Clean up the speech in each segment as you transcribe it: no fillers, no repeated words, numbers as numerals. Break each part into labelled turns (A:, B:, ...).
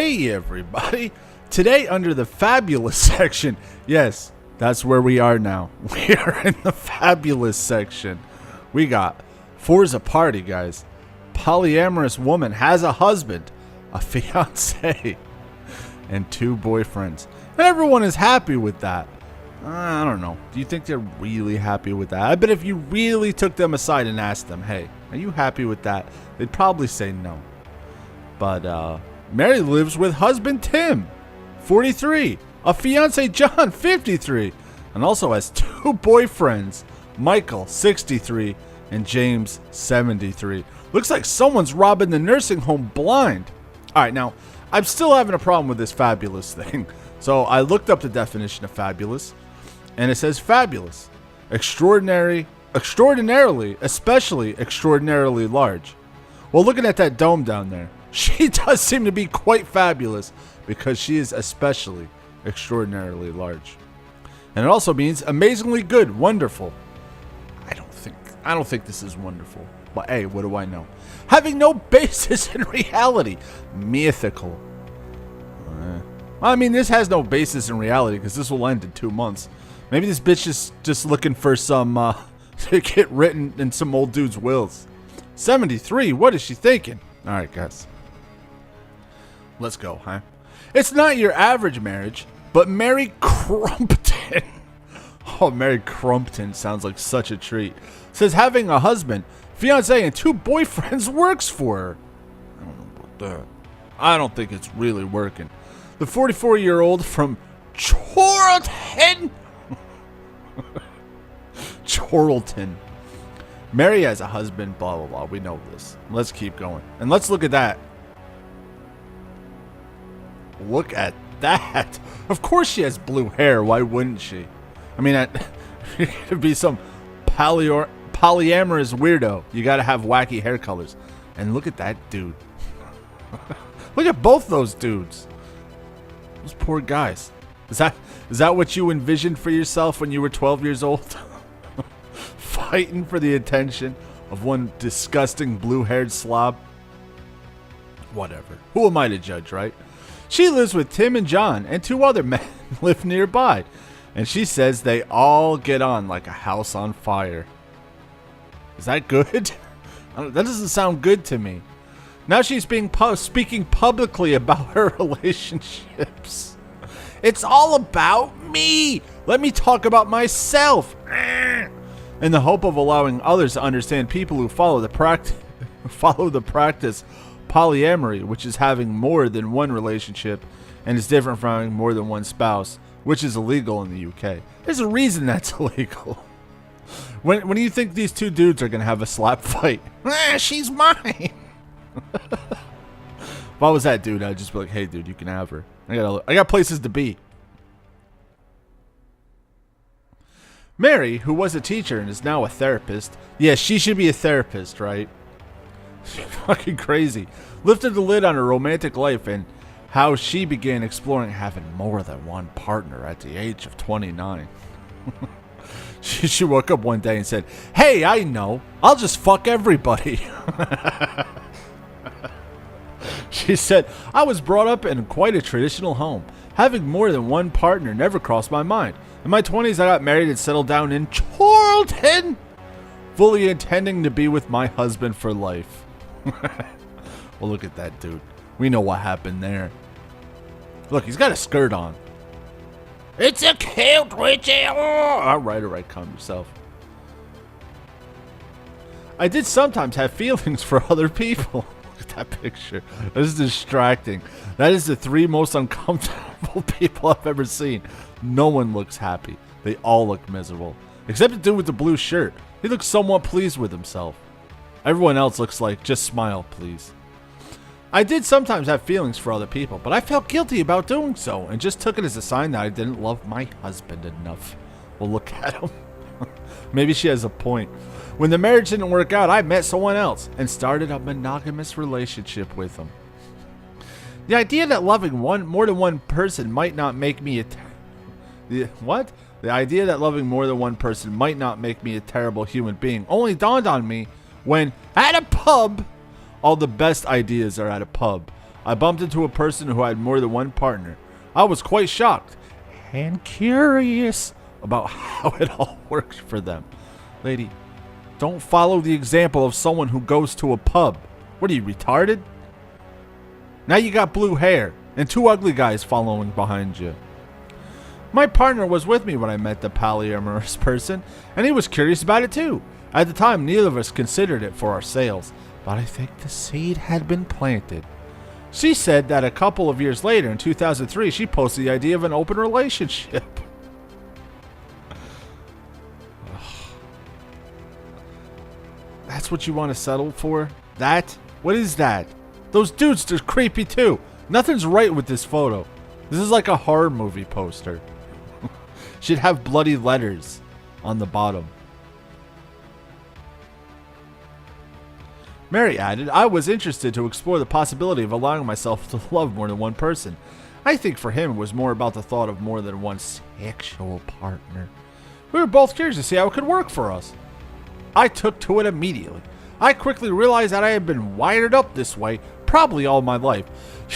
A: Hey everybody! Today under the Fabulous section, yes, that's where we are now. We are in the Fabulous section. We got Forza Party, guys. Polyamorous woman has a husband, a fiance, and 2 boyfriends. And everyone is happy with that. I don't know. Do you think they're really happy with that? I bet if you really took them aside and asked them, hey, are you happy with that? They'd probably say no. But, Mary lives with husband Tim, 43, a fiance John, 53, and also has 2 boyfriends, Michael, 63, and James, 73. Looks like someone's robbing the nursing home blind. Alright, now, I'm still having a problem with this fabulous thing. So I looked up the definition of fabulous, and it says fabulous, extraordinarily, especially extraordinarily large. Well, looking at that dome down there, she does seem to be quite fabulous because she is especially extraordinarily large. And it also means amazingly good, wonderful. I don't think this is wonderful. But hey, what do I know? Having no basis in reality. Mythical. I mean, this has no basis in reality because this will end in 2 months. Maybe this bitch is just looking for some to get written in some old dude's wills. 73, what is she thinking? Alright, guys. Let's go, huh? It's not your average marriage, but Mary Crumpton. Oh, Mary Crumpton sounds like such a treat. Says having a husband, fiance, and 2 boyfriends works for her. I don't know about that. I don't think it's really working. The 44-year-old from Chorlton. Chorlton. Mary has a husband, blah, blah, blah. We know this. Let's keep going. And let's look at that. Look at that. Of course she has blue hair. Why wouldn't she? I mean, you're going to be some polyamorous weirdo. You got to have wacky hair colors. And look at that dude. Look at both those dudes. Those poor guys. Is that what you envisioned for yourself when you were 12 years old? Fighting for the attention of one disgusting blue-haired slob? Whatever. Who am I to judge, right? She lives with Tim and John, and 2 other men live nearby. And she says they all get on like a house on fire. Is that good? That doesn't sound good to me. Now she's speaking publicly about her relationships. It's all about me. Let me talk about myself. In the hope of allowing others to understand people who follow the practice polyamory, which is having more than one relationship and is different from having more than one spouse, which is illegal in the UK. There's a reason that's illegal. When do you think these 2 dudes are going to have a slap fight? She's mine. If I was that dude, I'd just be like, hey dude, you can have her. I got places to be. Mary, who was a teacher and is now a therapist. Yes, she should be a therapist, right? She's fucking crazy. Lifted the lid on her romantic life and how she began exploring having more than one partner at the age of 29. She woke up one day and said, hey, I know. I'll just fuck everybody. She said, I was brought up in quite a traditional home. Having more than one partner never crossed my mind. In my 20s, I got married and settled down in Chorlton, fully intending to be with my husband for life. Well, look at that dude. We know what happened there. Look, he's got a skirt on. It's a cute Richie. All right, calm yourself. I did sometimes have feelings for other people. Look at that picture. This is distracting. That is the 3 most uncomfortable people I've ever seen. No one looks happy. They all look miserable. Except the dude with the blue shirt. He looks somewhat pleased with himself. Everyone else looks like, just smile, please. I did sometimes have feelings for other people, but I felt guilty about doing so and just took it as a sign that I didn't love my husband enough. Well, look at him. Maybe she has a point. When the marriage didn't work out, I met someone else and started a monogamous relationship with him. The idea that loving more than one person might not make me The idea that loving more than one person might not make me a terrible human being only dawned on me when, at a pub, all the best ideas are at a pub. I bumped into a person who had more than one partner. I was quite shocked and curious about how it all works for them. Lady, don't follow the example of someone who goes to a pub. What are you, retarded? Now you got blue hair and two ugly guys following behind you. My partner was with me when I met the polyamorous person, and he was curious about it too. At the time, neither of us considered it for our sales, but I think the seed had been planted. She said that a couple of years later, in 2003, she posted the idea of an open relationship. That's what you want to settle for? That? What is that? Those dudes, they're creepy too. Nothing's right with this photo. This is like a horror movie poster. Should have bloody letters on the bottom. Mary added, I was interested to explore the possibility of allowing myself to love more than one person. I think for him it was more about the thought of more than one sexual partner. We were both curious to see how it could work for us. I took to it immediately. I quickly realized that I had been wired up this way probably all my life.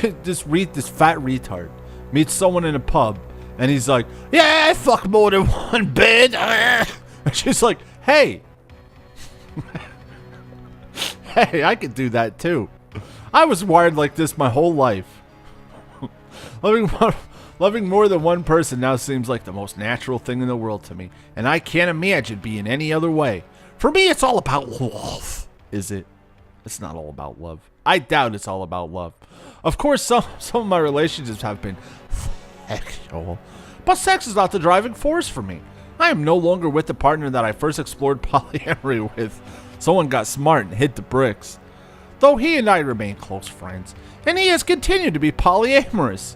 A: This fat retard meets someone in a pub and he's like, yeah, I fuck more than one bed. And she's like, hey. Hey, I could do that too. I was wired like this my whole life. Loving more than one person now seems like the most natural thing in the world to me, and I can't imagine being any other way. For me, it's all about love. Is it? It's not all about love. I doubt it's all about love. Of course, some of my relationships have been sexual, but sex is not the driving force for me. I am no longer with the partner that I first explored polyamory with. Someone got smart and hit the bricks. Though he and I remain close friends, and he has continued to be polyamorous.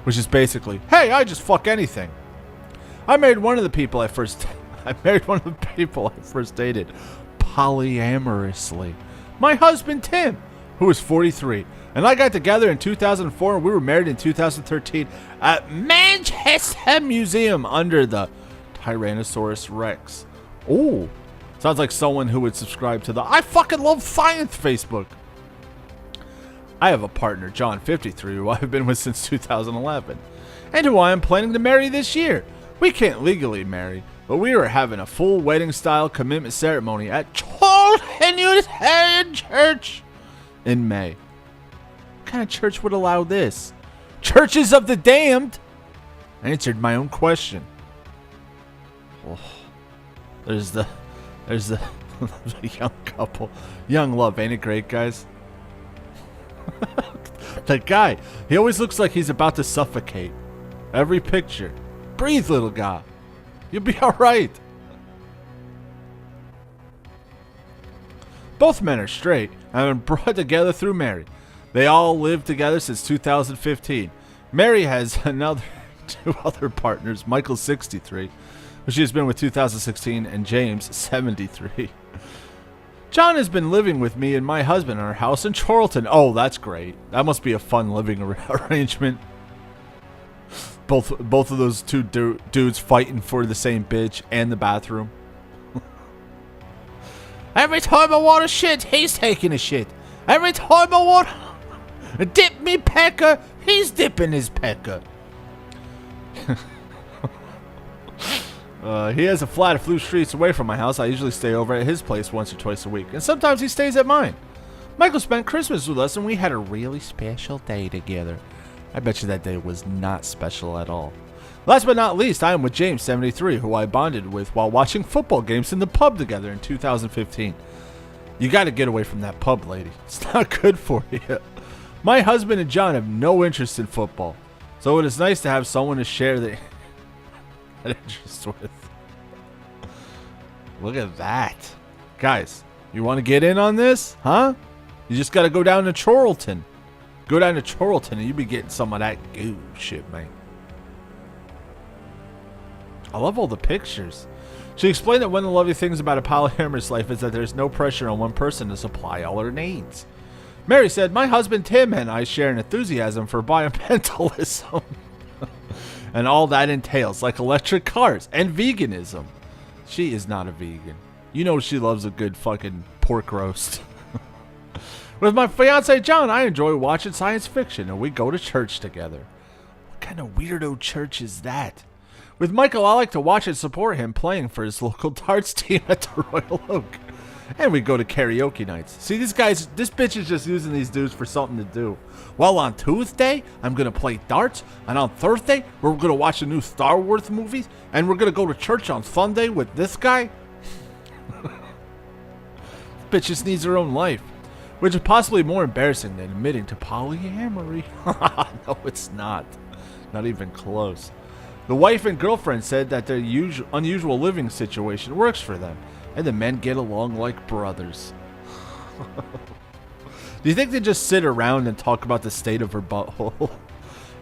A: Which is basically, hey, I just fuck anything. I married one of the people I first dated polyamorously. My husband Tim, who is 43, and I got together in 2004 and we were married in 2013 at Manchester Museum under the Tyrannosaurus Rex. Oh, sounds like someone who would subscribe to the I fucking love science Facebook. I have a partner, John, 53, who I've been with since 2011, and who I am planning to marry this year. We can't legally marry, but we are having a full wedding-style commitment ceremony at Crumpton Unitarian Church in May. What kind of church would allow this? Churches of the damned! I answered my own question. Oh, there's the young couple. Young love, ain't it great, guys? That guy, he always looks like he's about to suffocate. Every picture. Breathe, little guy. You'll be alright. Both men are straight and have been brought together through Mary. They all lived together since 2015. Mary has two other partners, Michael, 63, who she has been with 2016, and James, 73. John has been living with me and my husband in our house in Charlton. Oh, that's great. That must be a fun living arrangement. Both of those two dudes fighting for the same bitch and the bathroom. Every time I want a shit, he's taking a shit. Every time I want to dip me pecker, he's dipping his pecker. He has a flat a few streets away from my house. I usually stay over at his place once or twice a week, and sometimes he stays at mine. Michael spent Christmas with us, and we had a really special day together. I bet you that day was not special at all. Last but not least, I am with James, 73, who I bonded with while watching football games in the pub together in 2015. You got to get away from that pub, lady. It's not good for you. My husband and John have no interest in football, so it is nice to have someone to share that interest with. Look at that. Guys, you want to get in on this? Huh? You just got to go down to Charlton. Go down to Charlton and you be getting some of that goo shit, man. I love all the pictures. She explained that one of the lovely things about a polyamorous life is that there's no pressure on one person to supply all her needs. Mary said, my husband Tim and I share an enthusiasm for biomentalism and all that entails, like electric cars and veganism. She is not a vegan. You know she loves a good fucking pork roast. With my fiance John, I enjoy watching science fiction, and we go to church together. What kind of weirdo church is that? With Michael, I like to watch and support him playing for his local darts team at the Royal Oak. And we go to karaoke nights. See, these guys, this bitch is just using these dudes for something to do. Well, on Tuesday, I'm going to play darts. And on Thursday, we're going to watch the new Star Wars movies. And we're going to go to church on Sunday with this guy. This bitch just needs her own life. Which is possibly more embarrassing than admitting to polyamory. No, it's not. Not even close. The wife and girlfriend said that their unusual living situation works for them. And the men get along like brothers. Do you think they just sit around and talk about the state of her butthole?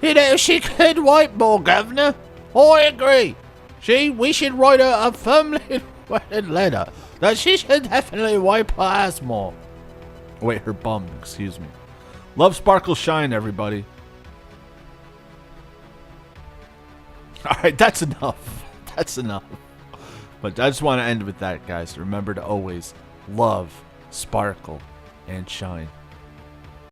A: You know, she could wipe more, Governor. I agree. We should write a firmly worded letter that she should definitely wipe her ass more. Wait, her bum, excuse me. Love, sparkle, shine, everybody. Alright, that's enough. That's enough. But I just want to end with that, guys. Remember to always love, sparkle, and shine.